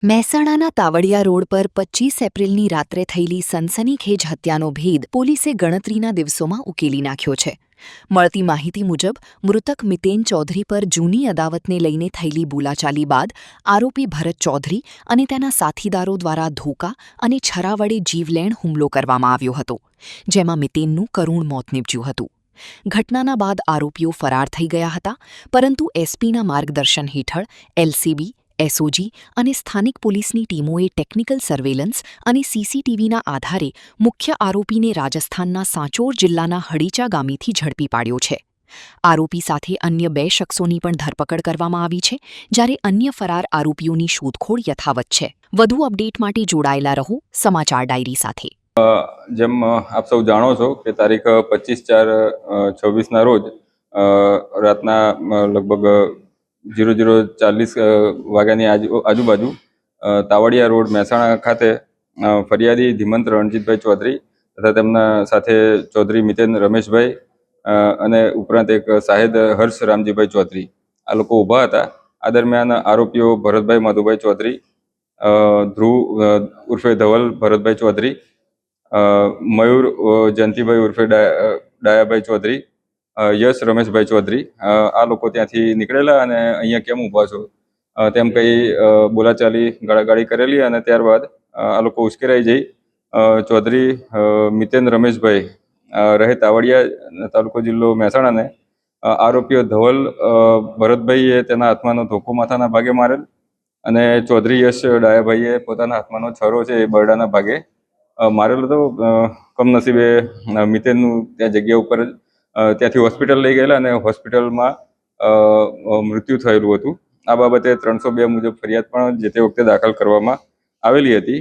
મહેસાણાના તાવડિયા રોડ પર 25 એપ્રિલની રાત્રે થયેલી સનસનીખેજ હત્યાનો ભેદ પોલીસે ગણતરીના દિવસોમાં ઉકેલી નાખ્યો છે. મળતી માહિતી મુજબ મૃતક મિતેન ચૌધરી પર જૂની અદાવતને લઈને થયેલી બોલાચાલી બાદ આરોપી ભરત ચૌધરી અને તેના સાથીદારો દ્વારા ધોકા અને છરા વડે જીવલેણ હુમલો કરવામાં આવ્યો હતો, જેમાં મિતેનનું કરુણ મોત નીપજ્યું હતું. ઘટનાના બાદ આરોપીઓ ફરાર થઈ ગયા હતા, પરંતુ એસપીના માર્ગદર્શન હેઠળ એલસીબી, એસઓજી અને સ્થાનિક પોલીસની ટીમોએ ટેકનિકલ સર્વેલન્સ અને સીસીટીવીના આધારે મુખ્ય આરોપીને રાજસ્થાનના સાંચોર જિલ્લાના હડીચા ગામેથી ઝડપી પાડ્યો છે. આરોપી સાથે અન્ય 2 શખ્સોની પણ ધરપકડ કરવામાં આવી છે, જ્યારે અન્ય ફરાર આરોપીઓની શોધખોળ યથાવત છે. વધુ અપડેટ માટે જોડાયેલા રહો સમાચાર ડાયરી સાથે. જેમ આપ સૌ જાણો છો કે તારીખ 25/4/26ના રોજ રાતના લગભગ 00:40 વાગ્યાની આજુબાજુ તાવડિયા રોડ મહેસાણા ખાતે ફરિયાદી ધીમંત રણજીતભાઈ ચૌધરી તથા તેમના સાથે ચૌધરી મિતેન રમેશભાઈ અને ઉપરાંત એક શાહિદ હર્ષ રામજીભાઈ ચૌધરી આ લોકો ઊભા હતા. આ દરમિયાન આરોપીઓ ભરતભાઈ મધુભાઈ ચૌધરી, ધ્રુવ ઉર્ફે ધવલ ભરતભાઈ ચૌધરી, મયુર જયંતિભાઈ ઉર્ફે ડાયાભાઈ ચૌધરી, યશ રમેશભાઈ ચૌધરી આ લોકો ત્યાંથી નીકળેલા અને અહીંયા કેમ ઊભા છો તેમ કહી બોલાચાલી ગાળાગાળી કરેલી અને ત્યારબાદ આ લોકો ઉશ્કેરાઈ જઈ ચૌધરી મિતેન રમેશભાઈ રહે તાવડિયા, તાલુકો જિલ્લો મહેસાણાને આરોપીઓ ધવલ ભરતભાઈએ તેના હાથમાંનો ધોકો માથાના ભાગે મારેલ અને ચૌધરી યશ ડાયાભાઈએ પોતાના હાથમાંનો છરો છે એ બરડાના ભાગે મારેલો હતો. કમનસીબે મિતેનનું ત્યાં જગ્યા ઉપર ત્યાંથી હોસ્પિટલ લઈ ગયેલા અને હોસ્પિટલમાં મૃત્યુ થયેલું હતું. આ બાબતે 302 મુજબ ફરિયાદ પણ જે તે વખતે દાખલ કરવામાં આવેલી હતી.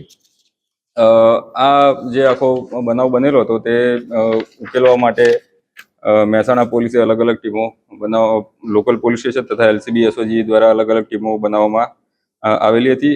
આ જે આખો બનાવ બનેલો હતો તે ઉકેલવા માટે મહેસાણા પોલીસે અલગ અલગ ટીમો લોકલ પોલીસ સ્ટેશન તથા એલસીબી એસઓજી દ્વારા અલગ અલગ ટીમો બનાવવામાં આવેલી હતી.